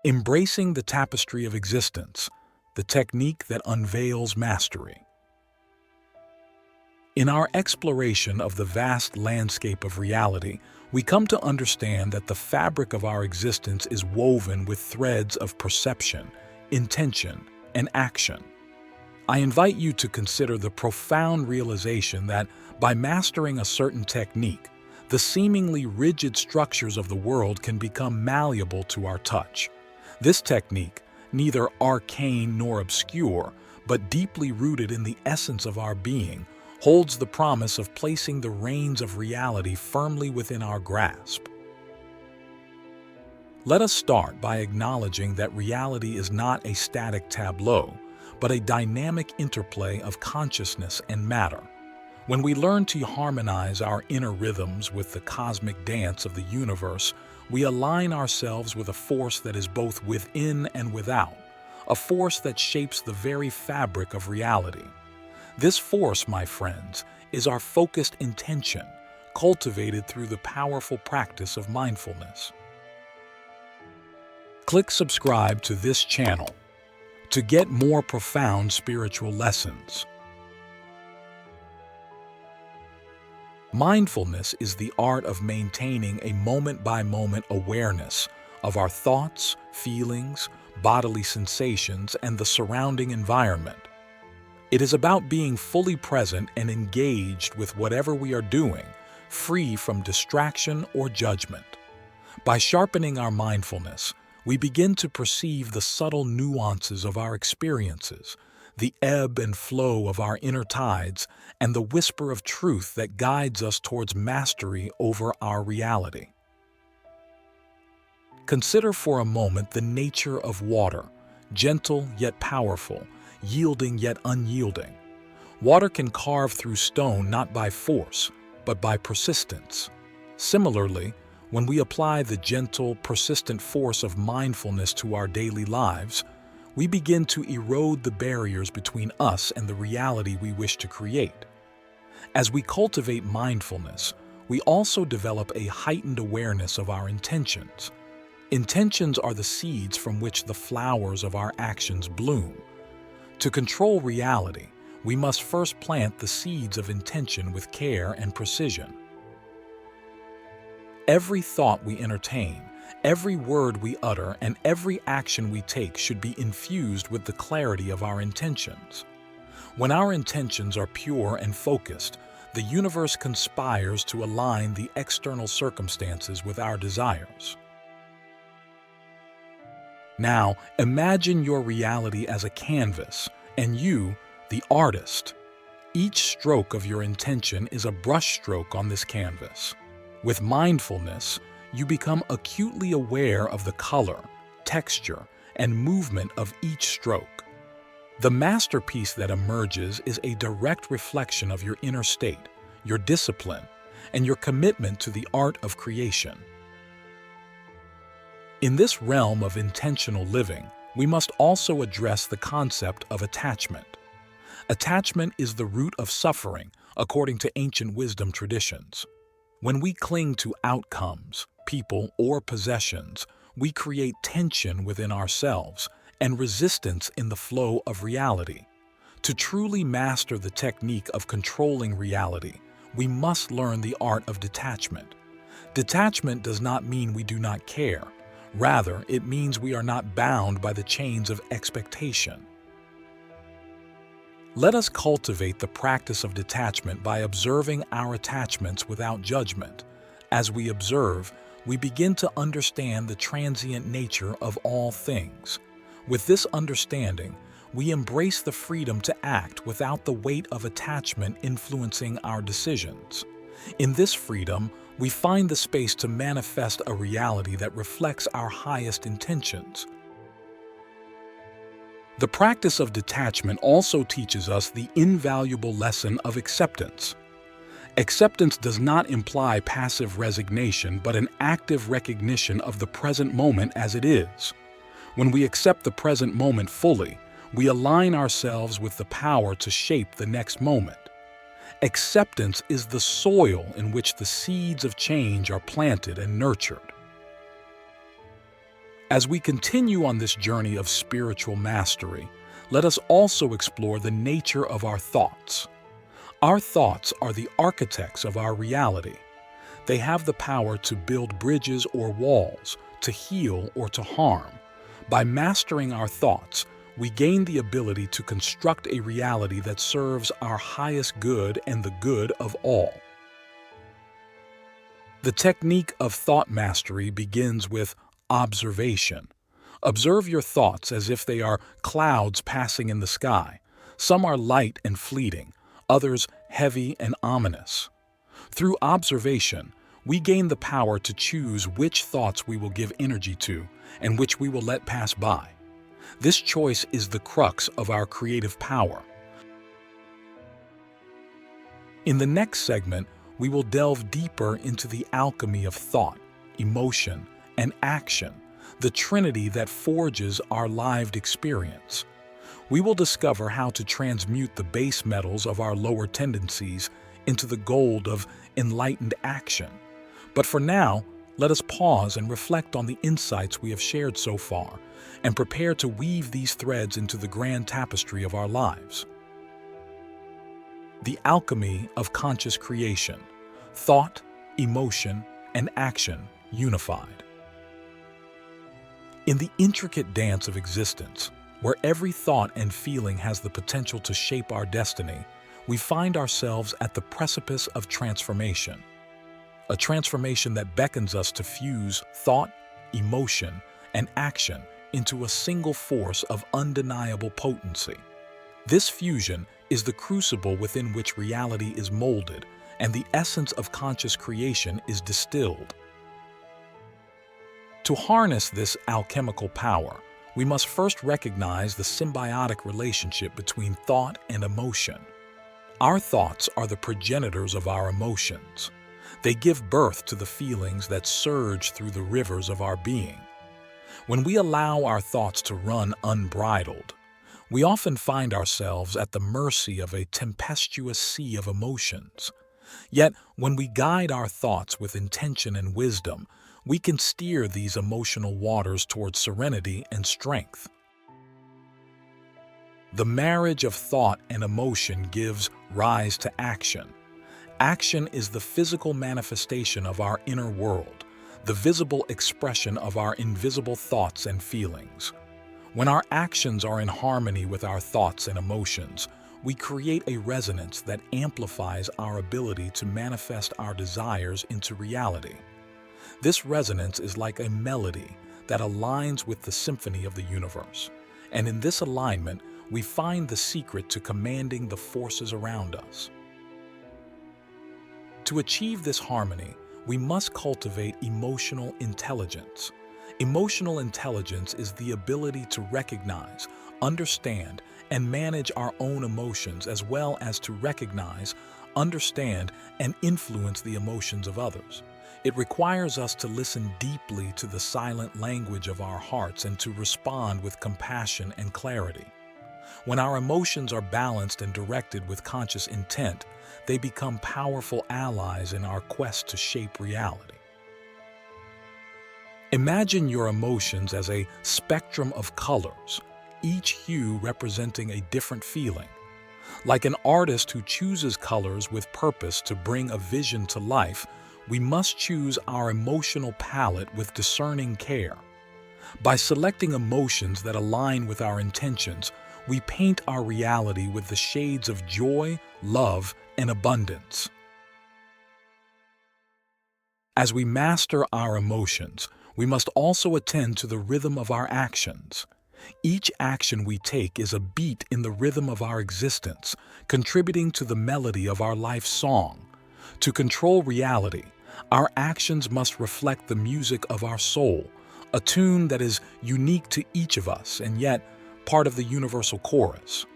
Embracing the tapestry of existence, the technique that unveils mastery. In our exploration of the vast landscape of reality, we come to understand that the fabric of our existence is woven with threads of perception, intention, and action. I invite you to consider the profound realization that by mastering a certain technique, the seemingly rigid structures of the world can become malleable to our touch. This technique, neither arcane nor obscure, but deeply rooted in the essence of our being, holds the promise of placing the reins of reality firmly within our grasp. Let us start by acknowledging that reality is not a static tableau, but a dynamic interplay of consciousness and matter. When we learn to harmonize our inner rhythms with the cosmic dance of the universe, we align ourselves with a force that is both within and without, a force that shapes the very fabric of reality. This force, my friends, is our focused intention, cultivated through the powerful practice of mindfulness. Click subscribe to this channel to get more profound spiritual lessons. Mindfulness is the art of maintaining a moment-by-moment awareness of our thoughts, feelings, bodily sensations, and the surrounding environment. It is about being fully present and engaged with whatever we are doing, free from distraction or judgment. By sharpening our mindfulness, we begin to perceive the subtle nuances of our experiences, the ebb and flow of our inner tides, and the whisper of truth that guides us towards mastery over our reality. Consider for a moment the nature of water, gentle yet powerful, yielding yet unyielding. Water can carve through stone not by force, but by persistence. Similarly, when we apply the gentle, persistent force of mindfulness to our daily lives, we begin to erode the barriers between us and the reality we wish to create. As we cultivate mindfulness, we also develop a heightened awareness of our intentions. Intentions are the seeds from which the flowers of our actions bloom. To control reality, we must first plant the seeds of intention with care and precision. Every thought we entertain, every word we utter, and every action we take should be infused with the clarity of our intentions. When our intentions are pure and focused, the universe conspires to align the external circumstances with our desires. Now, imagine your reality as a canvas, and you, the artist. Each stroke of your intention is a brushstroke on this canvas. With mindfulness, you become acutely aware of the color, texture, and movement of each stroke. The masterpiece that emerges is a direct reflection of your inner state, your discipline, and your commitment to the art of creation. In this realm of intentional living, we must also address the concept of attachment. Attachment is the root of suffering, according to ancient wisdom traditions. When we cling to outcomes, people, or possessions, we create tension within ourselves and resistance in the flow of reality. To truly master the technique of controlling reality, we must learn the art of detachment. Detachment does not mean we do not care. Rather, it means we are not bound by the chains of expectation. Let us cultivate the practice of detachment by observing our attachments without judgment. As we observe, we begin to understand the transient nature of all things. With this understanding, we embrace the freedom to act without the weight of attachment influencing our decisions. In this freedom, we find the space to manifest a reality that reflects our highest intentions. The practice of detachment also teaches us the invaluable lesson of acceptance. Acceptance does not imply passive resignation, but an active recognition of the present moment as it is. When we accept the present moment fully, we align ourselves with the power to shape the next moment. Acceptance is the soil in which the seeds of change are planted and nurtured. As we continue on this journey of spiritual mastery, let us also explore the nature of our thoughts. Our thoughts are the architects of our reality. They have the power to build bridges or walls, to heal or to harm. By mastering our thoughts, we gain the ability to construct a reality that serves our highest good and the good of all. The technique of thought mastery begins with observation. Observe your thoughts as if they are clouds passing in the sky. Some are light and fleeting, others heavy and ominous. Through observation, we gain the power to choose which thoughts we will give energy to and which we will let pass by. This choice is the crux of our creative power. In the next segment, we will delve deeper into the alchemy of thought, emotion, and action, the trinity that forges our lived experience. We will discover how to transmute the base metals of our lower tendencies into the gold of enlightened action. But for now, let us pause and reflect on the insights we have shared so far and prepare to weave these threads into the grand tapestry of our lives. The alchemy of conscious creation, thought, emotion, and action unified. In the intricate dance of existence, where every thought and feeling has the potential to shape our destiny, we find ourselves at the precipice of transformation. A transformation that beckons us to fuse thought, emotion, and action into a single force of undeniable potency. This fusion is the crucible within which reality is molded and the essence of conscious creation is distilled. To harness this alchemical power, we must first recognize the symbiotic relationship between thought and emotion. Our thoughts are the progenitors of our emotions. They give birth to the feelings that surge through the rivers of our being. When we allow our thoughts to run unbridled, we often find ourselves at the mercy of a tempestuous sea of emotions. Yet, when we guide our thoughts with intention and wisdom, we can steer these emotional waters towards serenity and strength. The marriage of thought and emotion gives rise to action. Action is the physical manifestation of our inner world, the visible expression of our invisible thoughts and feelings. When our actions are in harmony with our thoughts and emotions, we create a resonance that amplifies our ability to manifest our desires into reality. This resonance is like a melody that aligns with the symphony of the universe, and in this alignment, we find the secret to commanding the forces around us. To achieve this harmony, we must cultivate emotional intelligence. Emotional intelligence is the ability to recognize, understand, and manage our own emotions as well as to recognize, understand, and influence the emotions of others. It requires us to listen deeply to the silent language of our hearts and to respond with compassion and clarity. When our emotions are balanced and directed with conscious intent, they become powerful allies in our quest to shape reality. Imagine your emotions as a spectrum of colors, each hue representing a different feeling. Like an artist who chooses colors with purpose to bring a vision to life, we must choose our emotional palette with discerning care. By selecting emotions that align with our intentions, we paint our reality with the shades of joy, love, and abundance. As we master our emotions, we must also attend to the rhythm of our actions. Each action we take is a beat in the rhythm of our existence, contributing to the melody of our life's song. To control reality, our actions must reflect the music of our soul, a tune that is unique to each of us and yet part of the universal chorus.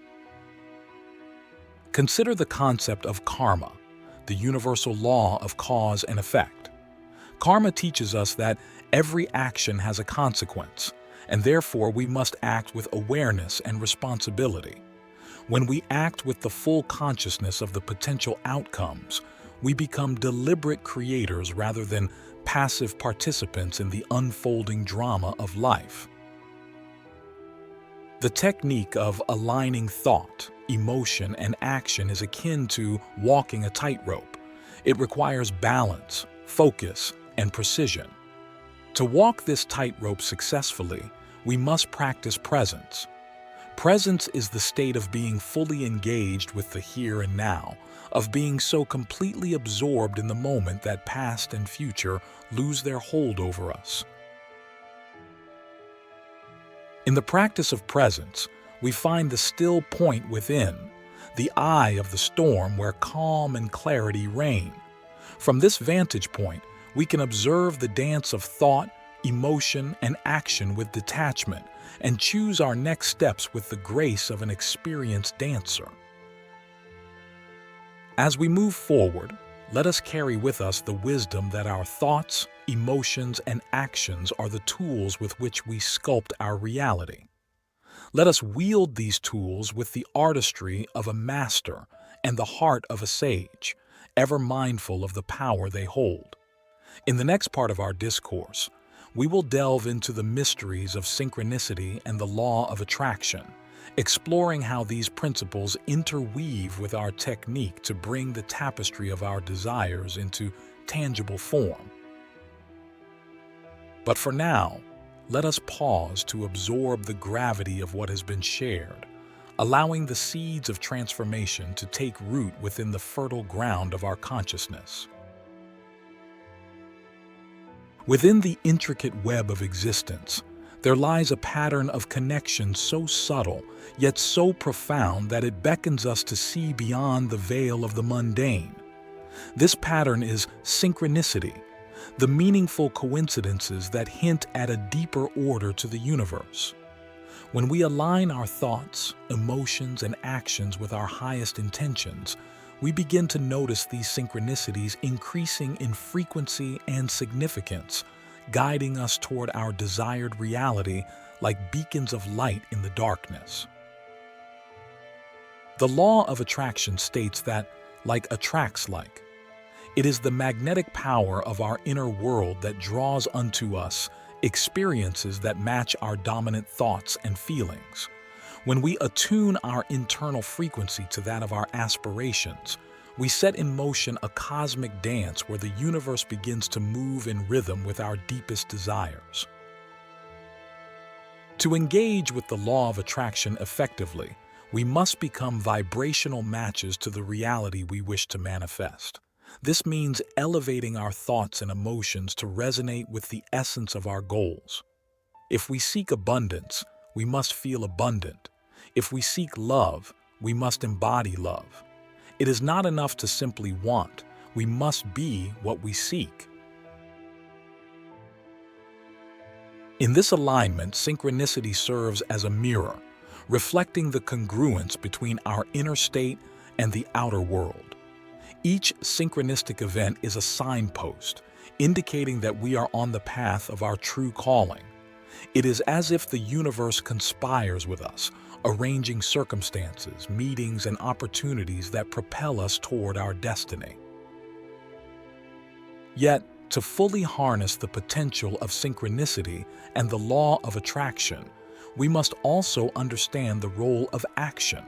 Consider the concept of karma, the universal law of cause and effect. Karma teaches us that every action has a consequence, and therefore we must act with awareness and responsibility. When we act with the full consciousness of the potential outcomes, we become deliberate creators rather than passive participants in the unfolding drama of life. The technique of aligning thought, emotion, and action is akin to walking a tightrope. It requires balance, focus, and precision. To walk this tightrope successfully, we must practice presence. Presence is the state of being fully engaged with the here and now, of being so completely absorbed in the moment that past and future lose their hold over us. In the practice of presence, we find the still point within, the eye of the storm where calm and clarity reign. From this vantage point, we can observe the dance of thought, emotion, and action with detachment, and choose our next steps with the grace of an experienced dancer. As we move forward, let us carry with us the wisdom that our thoughts, emotions, and actions are the tools with which we sculpt our reality. Let us wield these tools with the artistry of a master and the heart of a sage, ever mindful of the power they hold. In the next part of our discourse, we will delve into the mysteries of synchronicity and the law of attraction, exploring how these principles interweave with our technique to bring the tapestry of our desires into tangible form. But for now, let us pause to absorb the gravity of what has been shared, allowing the seeds of transformation to take root within the fertile ground of our consciousness. Within the intricate web of existence, there lies a pattern of connection so subtle, yet so profound that it beckons us to see beyond the veil of the mundane. This pattern is synchronicity, the meaningful coincidences that hint at a deeper order to the universe. When we align our thoughts, emotions, and actions with our highest intentions, we begin to notice these synchronicities increasing in frequency and significance, guiding us toward our desired reality like beacons of light in the darkness. The law of attraction states that like attracts like. It is the magnetic power of our inner world that draws unto us experiences that match our dominant thoughts and feelings. When we attune our internal frequency to that of our aspirations, we set in motion a cosmic dance where the universe begins to move in rhythm with our deepest desires. To engage with the law of attraction effectively, we must become vibrational matches to the reality we wish to manifest. This means elevating our thoughts and emotions to resonate with the essence of our goals. If we seek abundance, we must feel abundant. If we seek love, we must embody love. It is not enough to simply want, we must be what we seek. In this alignment, synchronicity serves as a mirror, reflecting the congruence between our inner state and the outer world. Each synchronistic event is a signpost, indicating that we are on the path of our true calling. It is as if the universe conspires with us, arranging circumstances, meetings, and opportunities that propel us toward our destiny. Yet, to fully harness the potential of synchronicity and the law of attraction, we must also understand the role of action.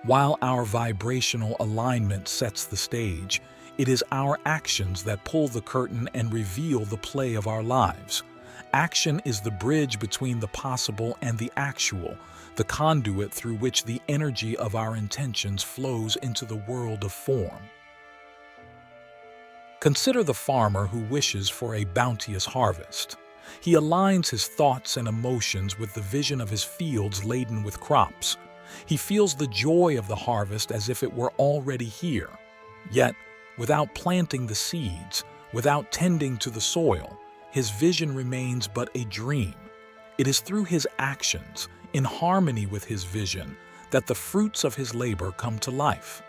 While our vibrational alignment sets the stage, it is our actions that pull the curtain and reveal the play of our lives. Action is the bridge between the possible and the actual, the conduit through which the energy of our intentions flows into the world of form. Consider the farmer who wishes for a bounteous harvest. He aligns his thoughts and emotions with the vision of his fields laden with crops. He feels the joy of the harvest as if it were already here. Yet, without planting the seeds, without tending to the soil, his vision remains but a dream. It is through his actions, in harmony with his vision, that the fruits of his labor come to life.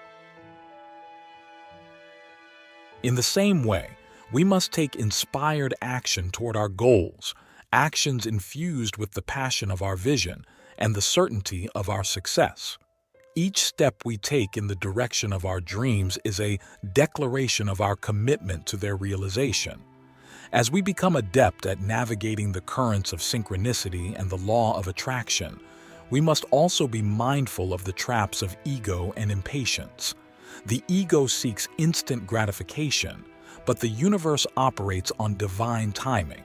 In the same way, we must take inspired action toward our goals, actions infused with the passion of our vision and the certainty of our success. Each step we take in the direction of our dreams is a declaration of our commitment to their realization. As we become adept at navigating the currents of synchronicity and the law of attraction, we must also be mindful of the traps of ego and impatience. The ego seeks instant gratification, but the universe operates on divine timing.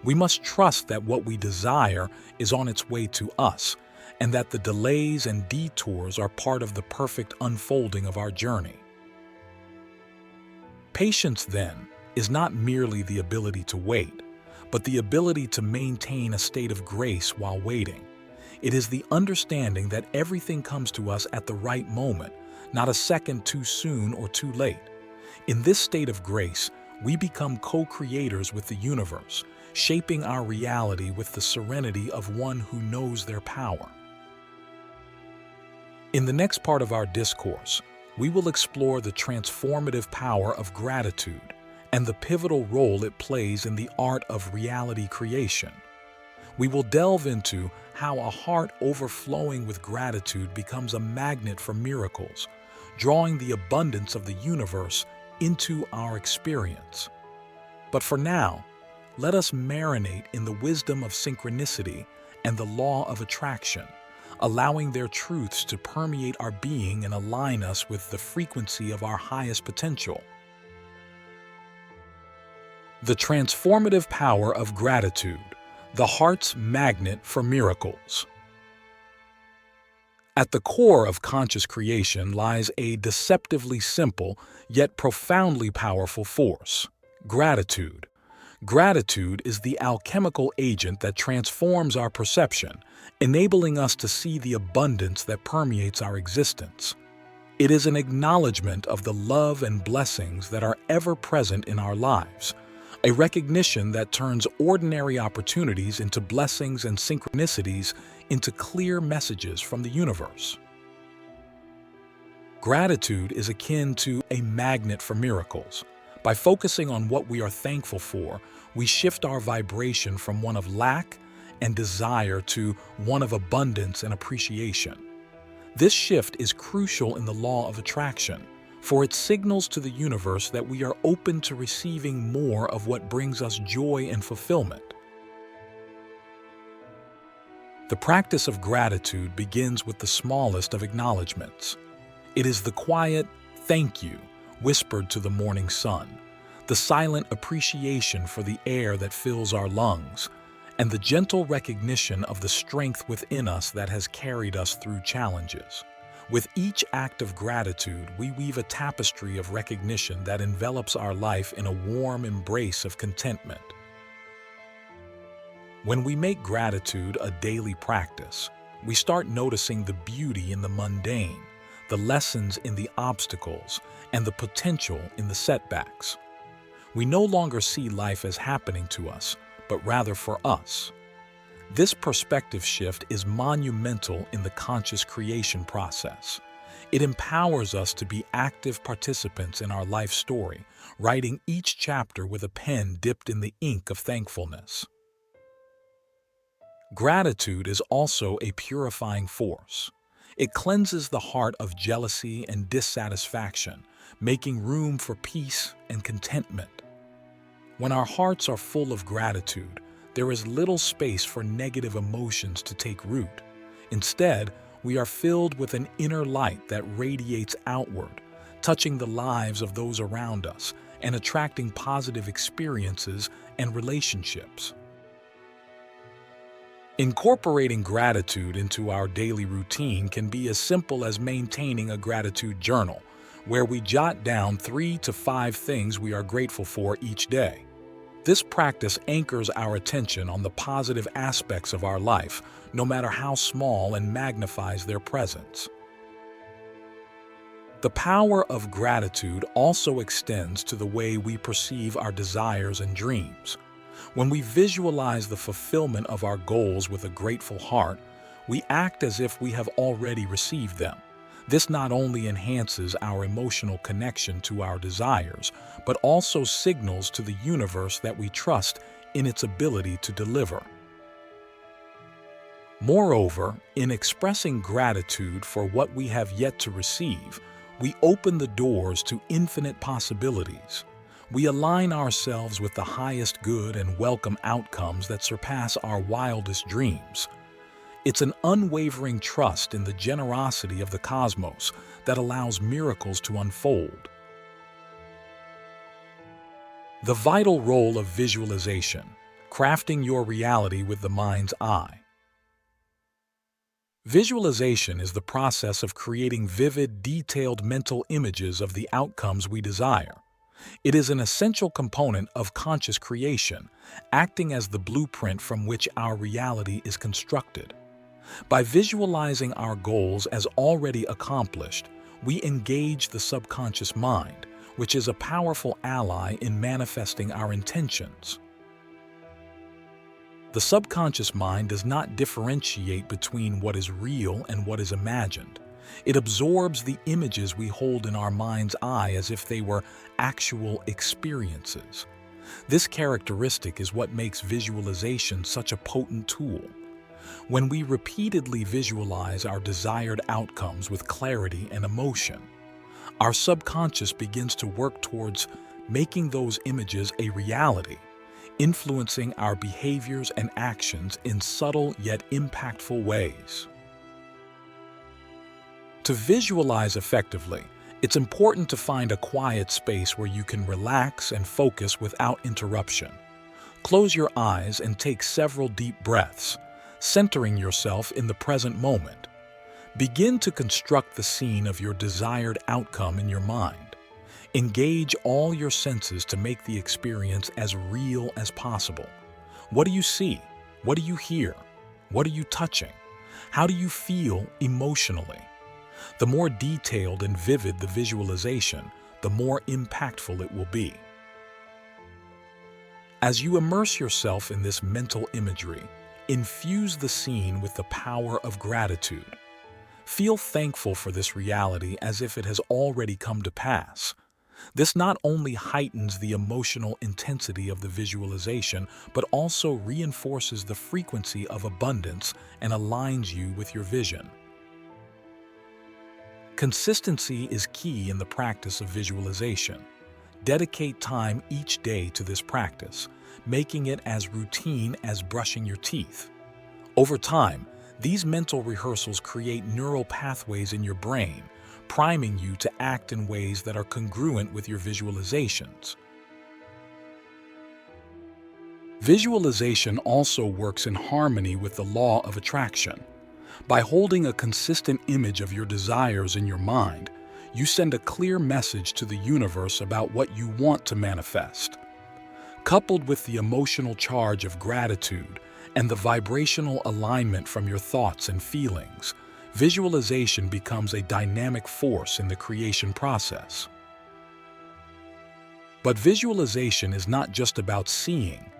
We must trust that what we desire is on its way to us, and that the delays and detours are part of the perfect unfolding of our journey. Patience, then, is not merely the ability to wait, but the ability to maintain a state of grace while waiting. It is the understanding that everything comes to us at the right moment, not a second too soon or too late. In this state of grace, we become co-creators with the universe, shaping our reality with the serenity of one who knows their power. In the next part of our discourse, we will explore the transformative power of gratitude and the pivotal role it plays in the art of reality creation. We will delve into how a heart overflowing with gratitude becomes a magnet for miracles, drawing the abundance of the universe into our experience. But for now, let us marinate in the wisdom of synchronicity and the law of attraction, allowing their truths to permeate our being and align us with the frequency of our highest potential. The transformative power of gratitude, the heart's magnet for miracles. At the core of conscious creation lies a deceptively simple yet profoundly powerful force: gratitude. Gratitude is the alchemical agent that transforms our perception, enabling us to see the abundance that permeates our existence. It is an acknowledgement of the love and blessings that are ever present in our lives, a recognition that turns ordinary opportunities into blessings and synchronicities into clear messages from the universe. Gratitude is akin to a magnet for miracles. By focusing on what we are thankful for, we shift our vibration from one of lack and desire to one of abundance and appreciation. This shift is crucial in the law of attraction, for it signals to the universe that we are open to receiving more of what brings us joy and fulfillment. The practice of gratitude begins with the smallest of acknowledgments. It is the quiet "thank you" whispered to the morning sun, the silent appreciation for the air that fills our lungs, and the gentle recognition of the strength within us that has carried us through challenges. With each act of gratitude, we weave a tapestry of recognition that envelops our life in a warm embrace of contentment. When we make gratitude a daily practice, we start noticing the beauty in the mundane, the lessons in the obstacles, and the potential in the setbacks. We no longer see life as happening to us, but rather for us. This perspective shift is monumental in the conscious creation process. It empowers us to be active participants in our life story, writing each chapter with a pen dipped in the ink of thankfulness. Gratitude is also a purifying force. It cleanses the heart of jealousy and dissatisfaction, making room for peace and contentment. When our hearts are full of gratitude, there is little space for negative emotions to take root. Instead, we are filled with an inner light that radiates outward, touching the lives of those around us and attracting positive experiences and relationships. Incorporating gratitude into our daily routine can be as simple as maintaining a gratitude journal, where we jot down 3 to 5 things we are grateful for each day. This practice anchors our attention on the positive aspects of our life, no matter how small, and magnifies their presence. The power of gratitude also extends to the way we perceive our desires and dreams. When we visualize the fulfillment of our goals with a grateful heart, we act as if we have already received them. This not only enhances our emotional connection to our desires, but also signals to the universe that we trust in its ability to deliver. Moreover, in expressing gratitude for what we have yet to receive, we open the doors to infinite possibilities. We align ourselves with the highest good and welcome outcomes that surpass our wildest dreams. It's an unwavering trust in the generosity of the cosmos that allows miracles to unfold. The vital role of visualization, crafting your reality with the mind's eye. Visualization is the process of creating vivid, detailed mental images of the outcomes we desire. It is an essential component of conscious creation, acting as the blueprint from which our reality is constructed. By visualizing our goals as already accomplished, we engage the subconscious mind, which is a powerful ally in manifesting our intentions. The subconscious mind does not differentiate between what is real and what is imagined. It absorbs the images we hold in our mind's eye as if they were actual experiences. This characteristic is what makes visualization such a potent tool. When we repeatedly visualize our desired outcomes with clarity and emotion, our subconscious begins to work towards making those images a reality, influencing our behaviors and actions in subtle yet impactful ways. To visualize effectively, it's important to find a quiet space where you can relax and focus without interruption. Close your eyes and take several deep breaths, centering yourself in the present moment. Begin to construct the scene of your desired outcome in your mind. Engage all your senses to make the experience as real as possible. What do you see? What do you hear? What are you touching? How do you feel emotionally? The more detailed and vivid the visualization, the more impactful it will be. As you immerse yourself in this mental imagery, infuse the scene with the power of gratitude. Feel thankful for this reality as if it has already come to pass. This not only heightens the emotional intensity of the visualization, but also reinforces the frequency of abundance and aligns you with your vision. Consistency is key in the practice of visualization. Dedicate time each day to this practice, making it as routine as brushing your teeth. Over time, these mental rehearsals create neural pathways in your brain, priming you to act in ways that are congruent with your visualizations. Visualization also works in harmony with the law of attraction. By holding a consistent image of your desires in your mind, you send a clear message to the universe about what you want to manifest. Coupled with the emotional charge of gratitude and the vibrational alignment from your thoughts and feelings, visualization becomes a dynamic force in the creation process. But visualization is not just about seeing,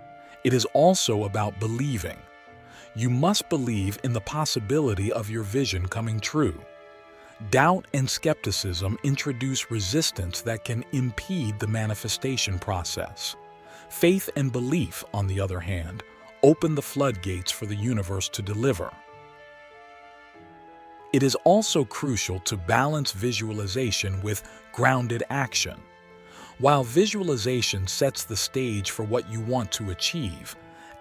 it is also about believing. You must believe in the possibility of your vision coming true. Doubt and skepticism introduce resistance that can impede the manifestation process. Faith and belief, on the other hand, open the floodgates for the universe to deliver. It is also crucial to balance visualization with grounded action. While visualization sets the stage for what you want to achieve,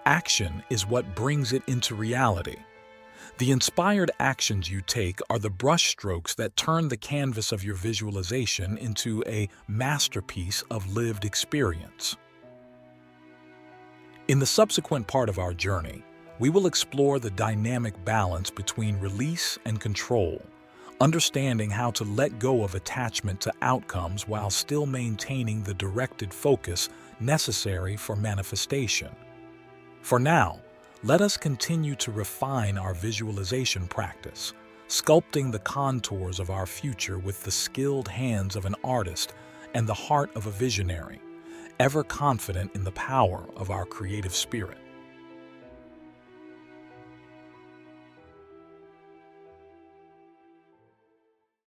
action is what brings it into reality. The inspired actions you take are the brushstrokes that turn the canvas of your visualization into a masterpiece of lived experience. In the subsequent part of our journey, we will explore the dynamic balance between release and control, understanding how to let go of attachment to outcomes while still maintaining the directed focus necessary for manifestation. For now, let us continue to refine our visualization practice, sculpting the contours of our future with the skilled hands of an artist and the heart of a visionary, ever confident in the power of our creative spirit.